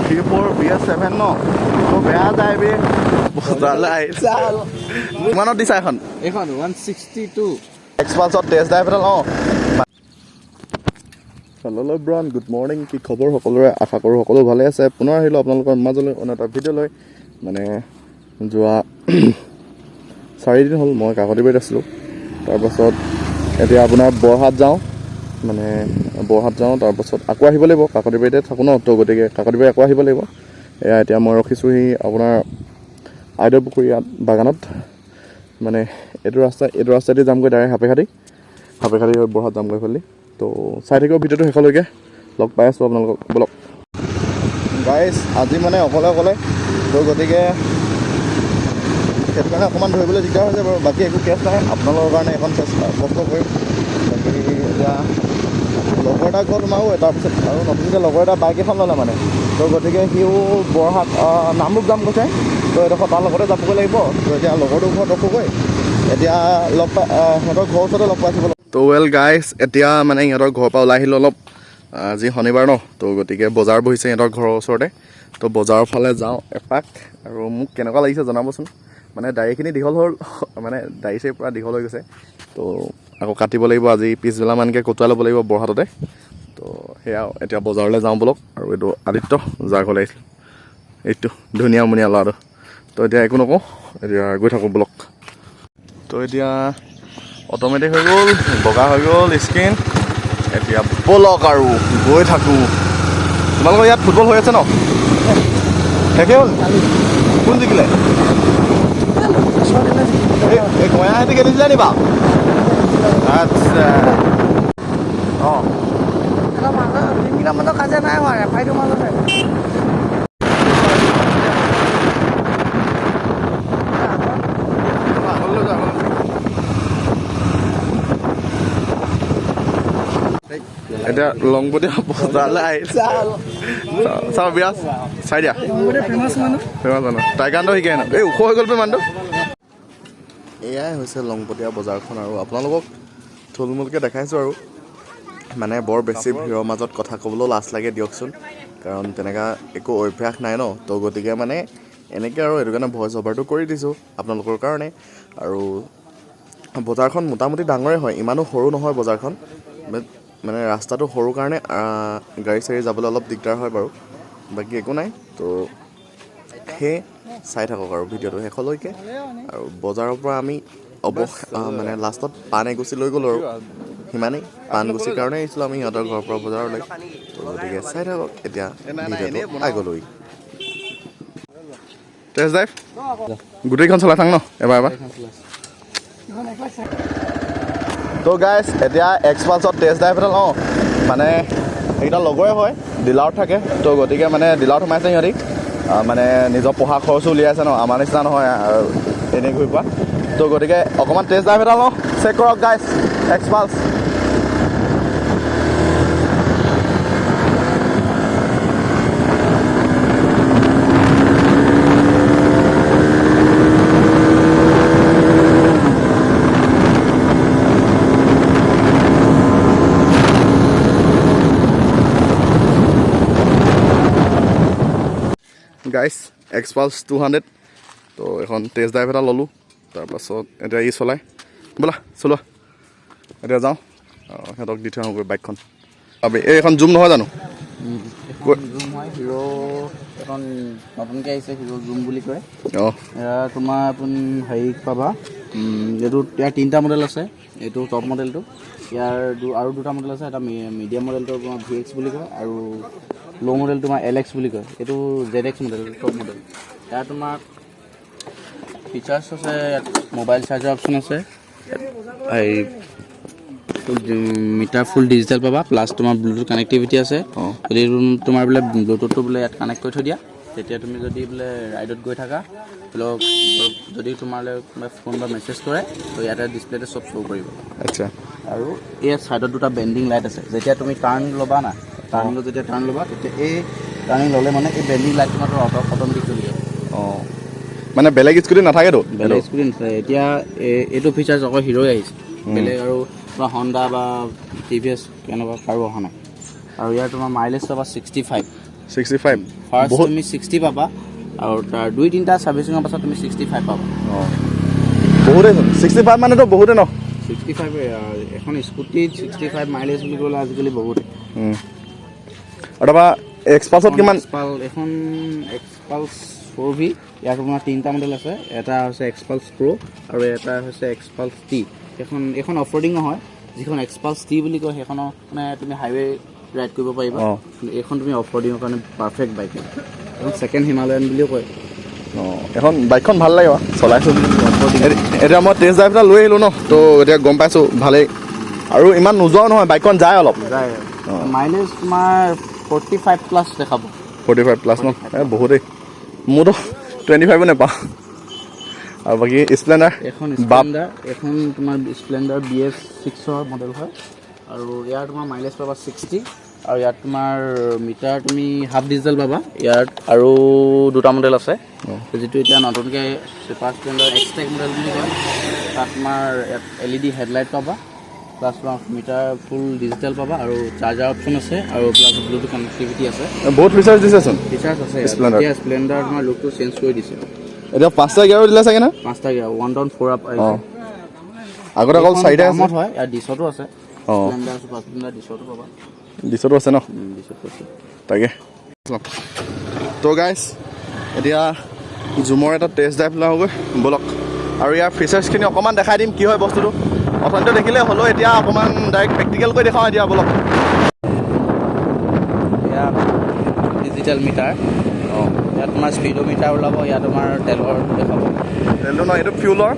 V4 BS7 ন তো বেয়া যায় বে বজাৰলৈ আহিছে কিমানত দিছা এখন 162 এক্সপালছত টেষ্ট ড্ৰাইভ এটা লওঁ হেল্ল' ব্ৰন গুড মৰ্ণিং কি খবৰ সকলোৰে আশা কৰোঁ সকলো ভালে আছে পুনৰ আহিলোঁ আপোনালোকৰ মাজলৈ অন্য এটা ভিডিঅ' লৈ মানে যোৱা 4 দিন হ'ল মই কাকতিবাৰীত আছিলোঁ তাৰপাছত এতিয়া আপোনাৰ বৰহাট যাওঁ তাৰপাছত আকৌ আহিব লাগিব কাকতিবাৰীতে থাকোঁ ন তো গতিকে কাকতিবাৰী আকৌ আহিব লাগিব এয়া এতিয়া মই ৰখিছোঁহি আপোনাৰ আইদেউ পুখুৰী বাগানত মানে এইটো ৰাস্তাইদি যামগৈ ডাইৰেক্ট সাপেখাতি হৈ বৰহাট যামগৈ ফালি তো চাই থাকিব ভিডিঅ'টো শেষলৈকে লগ পাই আছোঁ আপোনালোকক বলক গাইজ আজি মানে অকলে তো গতিকে সেইটো কাৰণে অকণমান ধৰিবলৈ দিগদাৰ হৈছে বাৰু বাকী একো কেছ নাই আপোনালোকৰ কাৰণে এখন কষ্ট কৰিম বাকী এতিয়া লগৰ এটা ঘৰত সোমাওঁ তাৰপিছত আৰু নতুনকৈ লগৰ এটা বাইক এখন ল'লে মানে তো গতিকে সিও বৰহাট নামৰূপ যাম কৈছে তো এডোখৰ তাৰ লগতে যাবগৈ লাগিব তো এতিয়া লগৰটোৰ ঘৰত ৰখোগৈ এতিয়া সিহঁতৰ ঘৰৰ ওচৰতে লগ পাইছোঁ তো ৱেল গাইজ এতিয়া মানে সিহঁতৰ ঘৰৰ পৰা ওলাই আহিলোঁ অলপ আজি শনিবাৰ ন তো গতিকে বজাৰ বহিছে সিহঁতৰ ঘৰৰ ওচৰতে তো বজাৰৰ ফালে যাওঁ এপাক আৰু মোক কেনেকুৱা লাগিছে জনাবচোন মানে দাড়িখিনি দীঘল হ'ল মানে দাড়ি চাৰি পূৰা দীঘল হৈ গৈছে তো আকৌ কাটিব লাগিব আজি পিছবেলামানকৈ কটোৱাই ল'ব লাগিব বৰহাটতে তো সেয়া এতিয়া বজাৰলৈ যাওঁ বলক আৰু এইটো আদিত্য যাৰ ঘৰলৈ আহিছিলোঁ এইটো ধুনীয়া মুনীয়া ল'ৰাটো তো এতিয়া একো নকওঁ এতিয়া গৈ থাকোঁ বলক তো এতিয়া অট'মেটিক হৈ গ'ল বগা হৈ গ'ল স্ক্ৰীন এতিয়া বলক আৰু গৈ থাকোঁ তোমালোকৰ ইয়াত ফুটবল হৈ আছে ন শেষে হ'ল কোন জিকিলে এই গঞাহেঁতি খেলিছিলে নি বাৰু আচ্ছা অঁ মাজত কাজিয়া নাই হোৱা ৰেফাৰীটোৰ মাজতে এতিয়া লংপতীয়া বজাৰলৈ আহিছে চাওঁ বিৰাজ চাই দিয়া ফেমাছ মানুহ টাইকাণ্ডো শিকাই ন এই ওখ হৈ গ'ল মানুহটো এয়াই হৈছে লংপতীয়া বজাৰখন আৰু আপোনালোকক থুলমূলকৈ দেখাইছোঁ আৰু মানে বৰ বেছি ভিৰৰ মাজত কথা ক'বলৈও লাজ লাগে দিয়কচোন কাৰণ তেনেকুৱা একো অভ্যাস নাই ন তো গতিকে মানে এনেকৈ আৰু সেইটো কাৰণে ভইচ অভাৰটো কৰি দিছোঁ আপোনালোকৰ কাৰণে আৰু বজাৰখন মোটামুটি ডাঙৰেই হয় ইমানো সৰু নহয় বজাৰখন মানে ৰাস্তাটো সৰু কাৰণে গাড়ী চাড়ী যাবলৈ অলপ দিগদাৰ হয় বাৰু বাকী একো নাই তো সেই চাই থাকক আৰু ভিডিঅ'টো শেষলৈকে আৰু বজাৰৰ পৰা আমি মানে লাষ্টত পাণ এগুচি লৈ গ'লোঁ আৰু সিমানেই পাণ গুচিৰ কাৰণে আহিছিলোঁ আমি সিহঁতৰ ঘৰৰ পৰা বজাৰলৈ তো গতিকে চাই থাকক এতিয়া ভিডিঅ'টো আগলৈ টেষ্ট ড্ৰাইভ গোটেইখন চলাই থাক ন এবাৰ তো গাইজ এতিয়া এক্সপালছত টেষ্ট ড্ৰাইভ এটা লওঁ মানে এইকেইটা লগৰে হয় ডিলাৰত থাকে তো গতিকে মানে ডিলাৰত সোমাইছে সিহঁতি মানে নিজৰ পঢ়া খৰচো উলিয়াইছে ন আমাৰ নিচিনা নহয় এনেই ঘূৰি পোৱা তো গতিকে অকণমান টেষ্ট ড্ৰাইভ এটা লওঁ চেক কৰক গাইজ এক্সপালছ গাইজ এক্সপালছ 200 তো এখন টেষ্ট ড্ৰাইভ এটা ল'লোঁ তাৰপাছত এতিয়া ই চলাই বোলা চলোৱা এতিয়া যাওঁ সিহঁতক দি থৈ আহোঁগৈ বাইকখন এইখন জুম নহয় জানো জুম হয় হিৰ' এখন নতুনকৈ আহিছে হিৰ' জুম বুলি কয় অঁ এয়া তোমাৰ আপুনি হেৰি পাবা এইটো ইয়াৰ 3টা মডেল আছে এইটো টপ মডেলটো ইয়াৰ আৰু 2টা মডেল আছে এটা মিডিয়াম মডেলটো তোমাৰ VX বুলি কয় আৰু ল' মডেল তোমাৰ LX বুলি কয় এইটো ZX মডেল টপ মডেল ইয়াৰ তোমাৰ ফিচাৰ্ছ আছে ইয়াত মোবাইল চাৰ্জাৰ অপশ্যন আছে এই মিটাৰ ফুল ডিজিটেল পাবা প্লাছ তোমাৰ ব্লুটুথ কানেক্টিভিটি আছে যদি তোমাৰ বোলে ব্লুটুথটো বোলে ইয়াত কানেক্ট কৰি থৈ দিয়া তেতিয়া তুমি যদি বোলে ৰাইডত গৈ থাকা যদি তোমালৈ ফোন বা মেছেজ কৰে তো ইয়াতে ডিছপ্লেতে চব শ্ব' কৰিব আচ্ছা আৰু ইয়াত ছাইডত 2টা বেণ্ডিং লাইট আছে যেতিয়া তুমি টাৰ্ণ ল'বা না যেতিয়া টাৰ্ণ ল'বা তেতিয়া এই টাৰ্ণিং ল'লে মানে এই বেণ্ডিং লাইট তোমাৰ অট'মেটিক চলি যাব অঁ মানে বেলেগ স্কুটি নাথাকেতো বেলেগ স্কুটি নাথাকে এতিয়া এইটো ফিচাৰ্ছ অকল হিৰ'ই আহিছে বেলেগ আৰু তোমাৰ হণ্ডা বা TVS এনেকুৱা কাৰো অহা নাই আৰু ইয়াৰ তোমাৰ মাইলেজ পাবা 65 65 ফাৰ্ষ্ট তুমি 60 পাবা আৰু তাৰ 2-3টা সাৰ্ভিসিঙৰ পাছত তুমি 65 পাবা বহুতে 65 মানেতো বহুতে ন 65 এখন স্কুটি 65 মাইলেজ বুলি ক'লে আজিকালি বহুত আৰু বা এক্সপালছত কিমান এখন এক্সপালছ 4V ইয়াৰ তোমাৰ 3টা মডেল আছে এটা হৈছে এক্সপালছ প্ৰ আৰু এটা হৈছে এক্সপালছ টি এখন অফৰোডিং নহয় যিখন এক্সপালছ টি বুলি কয় সেইখন মানে তুমি হাইৱে ৰাইড কৰিব পাৰিবা এইখন তুমি অফৰোডিঙৰ কাৰণে পাৰফেক্ট বাইক এখন সেকেন্ড হিমালয়ান বুলিও কয় এখন বাইকখন ভাল লাগে চলাইছোঁ এতিয়া মই টেষ্ট ড্ৰাইভ এটা লৈ আহিলোঁ ন তো এতিয়া গম পাইছোঁ ভালেই আৰু ইমান নোযোৱাও নহয় বাইকখন যায় অলপ যায় মাইলেজ তোমাৰ 45 প্লাছ দেখাব 45 প্লাছ ন বহুতেই মোৰতো 25 নাপাওঁ আৰু বাকী স্প্লেণ্ডাৰ এখন তোমাৰ স্প্লেণ্ডাৰ BS6ৰ মডেল হয় আৰু ইয়াৰ তোমাৰ মাইলেজ পাবা 60 আৰু ইয়াত তোমাৰ মিটাৰ তুমি হাফ ডিজেল পাবা ইয়াত আৰু দুটা মডেল আছে যিটো এতিয়া নতুনকৈ ছুপাৰ স্প্লেণ্ডাৰ এক্সটেক মডেল বুলি কয় তাত তোমাৰ LED হেডলাইট পাবা প্লাছ তোমাৰ মিটাৰ ফুল ডিজিটেল পাবা আৰু চাৰ্জাৰ অপশ্যন আছে আৰু প্লাছ ব্লুটুথ কানেক্টিভিটি আছে বহুত ফিচাৰ্ছ দিছেচোন ফিচাৰ্ছ আছে এতিয়া স্প্লেণ্ডাৰ তোমাৰ লুকটো চেঞ্জ কৰি দিছে এতিয়া 5টা গিয়াৰো দিলে চাগে না 5টা গিয়াৰ 1 down 4 up আগতে অকল 4টা আছে হয় ইয়াত ডিছতো আছে স্প্লেণ্ডাৰ ছুপাৰ স্প্লেণ্ডাৰ ডিছতো পাবা ডিছতো আছে ন ডিছতো আছে তাকে তো গাইজ এতিয়া জুমৰ এটা টেষ্ট ড্ৰাইভ লওঁগৈ ব'লক আৰু ইয়াৰ ফিচাৰ্ছখিনি অকণমান দেখাই দিম কি হয় বস্তুটো অথনিতে দেখিলে হ'লেও এতিয়া অকণমান ডাইৰেক্ট প্ৰেক্টিকেল কৰি দেখাওঁ এতিয়া ব'লক এয়া ডিজিটেল মিটাৰ ইয়াত তোমাৰ স্পীডোমিটাৰ ওলাব ইয়াত তোমাৰ তেলৰ দেখাব তেলটো নহয় এইটো ফিউলৰ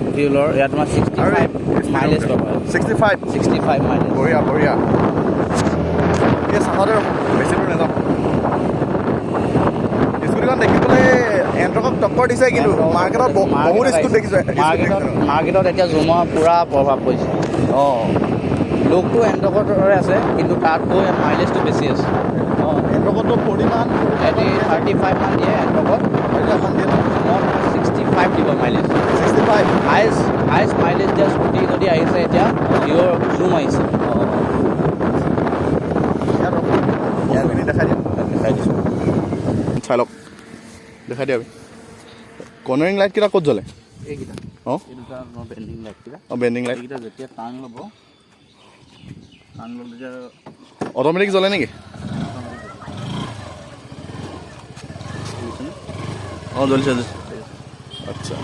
ইয়াত তোমাৰ 65 মাইলেজ পাবা 65 মাইলেজ বঢ়িয়া বঢ়িয়া এই চাহতে বেছি দূৰ নাযাওঁ স্কুটিখন দেখিবলৈ এণ্ট্ৰকক টক্কৰ দিছে কিন্তু মাৰ্কেটত বহুত স্কুট দেখিছোঁ মাৰ্কেটত এতিয়া জুমৰ পূৰা প্ৰভাৱ পৰিছে লুকটো এণ্ট্ৰকৰ দৰে আছে কিন্তু তাতকৈ মাইলেজটো বেছি আছে এণ্ট্ৰকততো 40 মান 35 মান দিয়ে এণ্ট্ৰকত 65 দিব মাইলেজ 65 হাইষ্ট মাইলেজ দিয়া স্কুটি যদি আহিছে এতিয়া জিঅ'ৰ জুম আহিছে দেখাই দিছোঁ চাই লওক দেখাই দিয়া কৰ্নাৰিং লাইটকেইটা ক'ত জ্বলে এইকেইটা অঁ এই দুটা বেণ্ডিং লাইটকেইটা বেণ্ডিং লাইট এইকেইটা যেতিয়া টাৰ্ণ ল'ব যেতিয়া অট'মেটিক জ্বলে নেকি অঁ জ্বলিছে আচ্ছা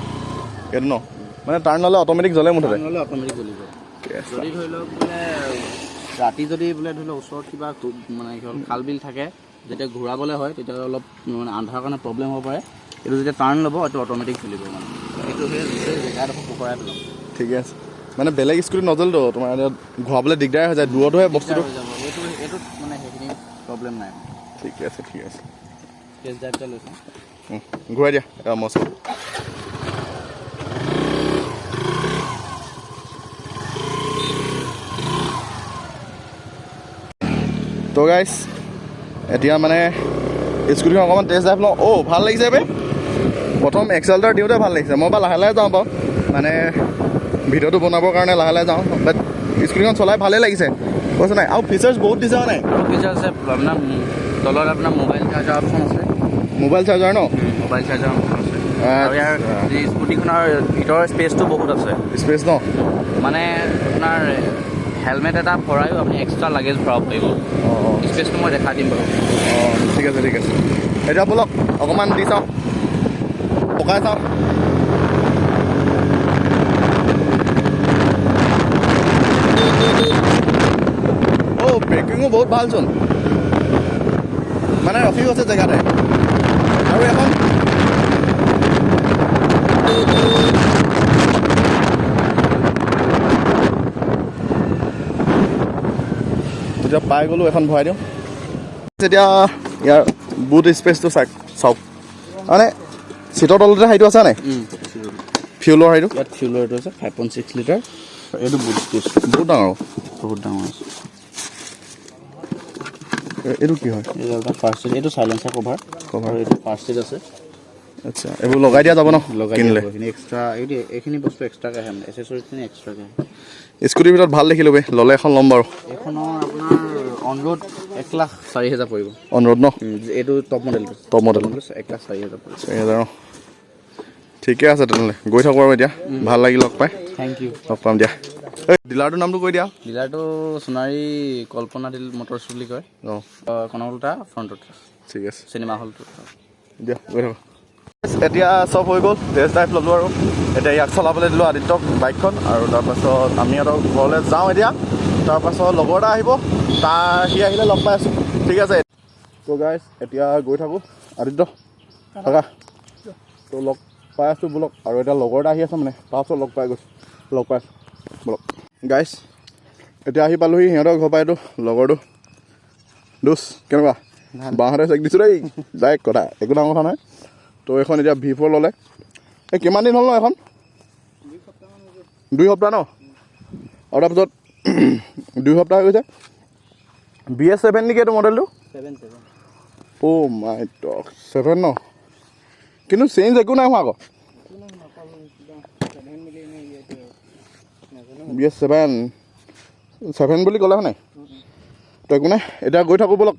এইটো ন মানে টাৰ্ণ ল'লে অট'মেটিক জ্বলে মুঠতে ল'লে অট'মেটিক জ্বলিব যদি ধৰি লওক বোলে ৰাতি যদি বোলে ধৰি লওক ওচৰত কিবা মানে কি হ'ল খাল বিল থাকে যেতিয়া ঘূৰাবলৈ হয় তেতিয়া অলপ মানে আন্ধাৰ কাৰণে প্ৰব্লেম হ'ব পাৰে এইটো যেতিয়া টাৰ্ণ ল'ব এইটো অট'মেটিক চলিব মানে এইটো সেই জেগাডোখৰ পোকৰাই পেলাম ঠিকে আছে মানে বেলেগ স্কুটিত নজ্বলতো তোমাৰ ঘূৰাবলৈ দিগদাৰ হৈ যায় দূৰতহে বস্তুটো এইটোত মানে সেইখিনি প্ৰব্লেম নাই ঠিকে আছে টেষ্ট ড্ৰাইভটা লৈছোঁ ঘূৰাই দিয়া মস্ত তো গাইছ এতিয়া মানে স্কুটিখন অকণমান টেষ্ট ড্ৰাইভ লওঁ ভাল লাগিছে বে প্ৰথম এক্সেলটাৰ দিওঁতে ভাল লাগিছে মই বাৰু লাহে লাহে যাওঁ বাৰু মানে ভিডিঅ'টো বনাবৰ কাৰণে লাহে লাহে যাওঁ বাট স্কুটিখন চলাই ভালেই লাগিছে কৈছে নাই আৰু ফিচাৰ্ছ বহুত দিছে নাই আৰু ফিচাৰ আছে আপোনাৰ তলত আপোনাৰ মোবাইল চাৰ্জাৰ অপশ্যন আছে মোবাইল চাৰ্জাৰ ন মোবাইল চাৰ্জাৰ অপশ্যন আছে আৰু ইয়াৰ স্কুটিখনৰ ভিতৰৰ স্পেচটো বহুত আছে স্পেচ ন মানে আপোনাৰ হেলমেট এটা ভৰায়ো আপুনি এক্সট্ৰা লাগেজ ভৰাব পাৰিব স্পেচটো মই দেখাই দিম বাৰু ঠিক আছে এতিয়া ব'লক অকণমান দি চাওঁ পকাই চাওঁ ব্ৰেকিঙো বহুত ভালচোন মানে ৰখি গৈছে জেগাতে আৰু এখন এতিয়া পাই গ'লোঁ এখন ভৰাই দিওঁ এতিয়া ইয়াৰ বুট স্পেচটো চাওক মানে চিটৰ তলতে হাইটো আছে নাই ফিউলৰ হাইটো ইয়াত ফিউলৰ এইটো আছে 5.6 লিটাৰ এইটো বুট স্পেচ বহুত ডাঙৰ আছে এইটো কি হয় এইটো ফাৰ্ষ্ট ছিট এইটো চাইলেঞ্চাৰ কভাৰ এইটো ফাৰ্ষ্ট ছিট আছে আচ্ছা এইবোৰ লগাই দিয়া যাব ন কিনিলে এক্সট্ৰা এইখিনি বস্তু এক্সট্ৰাকৈ আহে এচেছৰিজখিনি এক্সট্ৰাকৈ আহে স্কুটিৰ ভিতৰত ভাল দেখিলোঁ বে ল'লে এখন ল'ম বাৰু এইখনৰ আপোনাৰ অন ৰোড 1,04,000 পৰিব। অন ৰোড ন? এইটো টপ মডেলটো। টপ মডেল 1,04,000 পৰিব। 4,000 ন? ঠিকে আছে তেনেহ'লে গৈ থাকোঁ আৰু এতিয়া ভাল লাগিল লগ পাই। Thank U. লগ পাম দিয়া। এই ডিলাৰটোৰ নামটো কৈ দিয়া। ডিলাৰটো সোণাৰী কল্পনা মটৰ্ছ বুলি কয়। অঁ কনকলতা ফ্ৰণ্টত। ঠিক আছে চিনেমা হলটো দিয়া গৈ থাকোঁ। এতিয়া চব হৈ গ'ল, টেষ্ট ড্ৰাইভ ল'লোঁ আৰু এতিয়া ইয়াক চলাবলৈ দিলোঁ আদিত্যক বাইকখন। আৰু তাৰপাছত আমি আৰু ঘৰলৈ যাওঁ এতিয়া। তাৰপাছত লগৰ এটা আহিব, সি আহিলে লগ পাই আছোঁ। ঠিক আছে ত' গাইজ এতিয়া গৈ থাকোঁ। আদিত্য থাকা ত' লগ পাই আছোঁ ব'লক। আৰু এতিয়া লগৰ এটা আহি আছে মানে তাৰপাছত লগ পাই আছোঁ ব'লক। গাইজ এতিয়া আহি পালোঁহি সিহঁতৰ ঘৰ পৰা। এইটো লগৰটো দোষ কেনেকুৱা বাহঁতে চেক দিছোঁ দেই ডাইৰেক্ট কথা একো ডাঙৰ কথা নহয়। তো এখন এতিয়া V4 ল'লে। এই কিমান দিন হ'ল ন এখন? 2 সপ্তাহ ন? আৰু তাৰপিছত 2 সপ্তাহ হৈ গৈছে। BS7 নেকি এইটো মডেলটো? 7 অ' মাই গড 7 ন? কিন্তু চেঞ্জ একো নাই হোৱা আকৌ। BS7 বুলি ক'লে হয় নাই? তো একো নাই এতিয়া গৈ থাকোঁ ব'লক।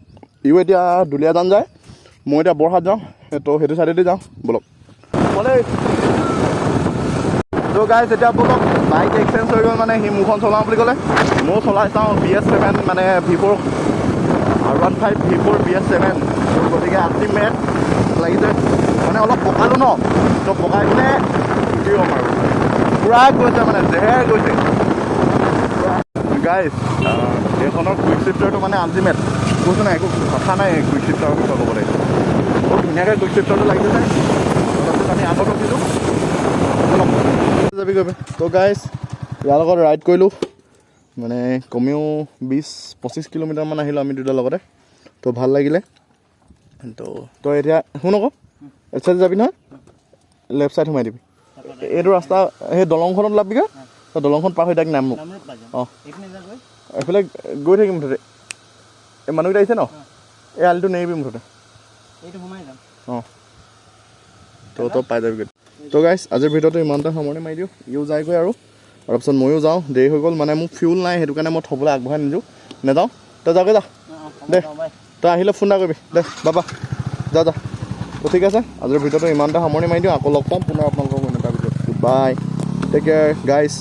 ইও এতিয়া দুলীয়াজান যায়, মই এতিয়া বৰহাট যাওঁ। তো সেইটো ছাইডেদি যাওঁ ব'লক। তো গাইজ এতিয়া ব'লক বাইক এক্সচেঞ্জ হৈ গ'ল মানে সি মোৰখন চলাওঁ বুলি ক'লে। ময়ো চলাই চাওঁ BS7 মানে V4 R15 V4 BS7। গতিকে আল্টিমেট লাগিছে মানে অলপ পকালোঁ ন, তো পকাই কিনে উঠি হ'ম আৰু পূৰা গৈছে মানে জেহেৰ গৈছে গাইজ। এইখনৰ কুইক শ্বিফ্টাৰটো মানে আল্টিমেট কৈছোঁ নাই, একো কথা নাই কুইক শ্বিফ্টাৰৰ বিষয়ে ক'বলৈ। বহুত ধুনীয়াকৈ কুইক শ্বিফ্টাৰটো লাগিছে। তাৰপিছত আমি আগত ৰখিছোঁ যাবি গৈ। তো গাইজ ইয়াৰ লগত ৰাইড কৰিলোঁ মানে কমেও 20-25 কিলোমিটাৰমান আহিলোঁ আমি দুটাৰ লগতে। তো ভাল লাগিলে। তো তই এতিয়া শুন আকৌ এই চাইড যাবি নহয়, লেফ্ট চাইড সোমাই দিবি। এইটো ৰাস্তা সেই দলংখনত ওলাবিগৈ, তই দলংখন পাৰ হৈ তাক নাম মোক। অঁ এইফালে গৈ থাকিম মুঠতে। এই মানুহকেইটা আহিছে ন, এই আলিটো নেৰিবি মুঠতে। অঁ তই পাই যাবিগৈ। তো গাইজ আজিৰ ভিডিঅ'টো ইমানটা সামৰণি মাৰি দিওঁ। ইও যায়গৈ আৰু তাৰপিছত ময়ো যাওঁ, দেৰি হৈ গ'ল মানে মোক ফিউল নাই, সেইটো কাৰণে মই থ'বলৈ আগবঢ়াই নেযাওঁ। তই যাগৈ যা দে, তই আহিলে ফোন এটা কৰিবি দে বাবা, যা। তো ঠিক আছে আজিৰ ভিডিঅ'টো ইমানটা সামৰণি মাৰি দিওঁ। আকৌ লগ পাম পুনৰ আপোনালোকক এটা ভিডিঅ'ত। বাই, টেক কেয়াৰ গাইজ।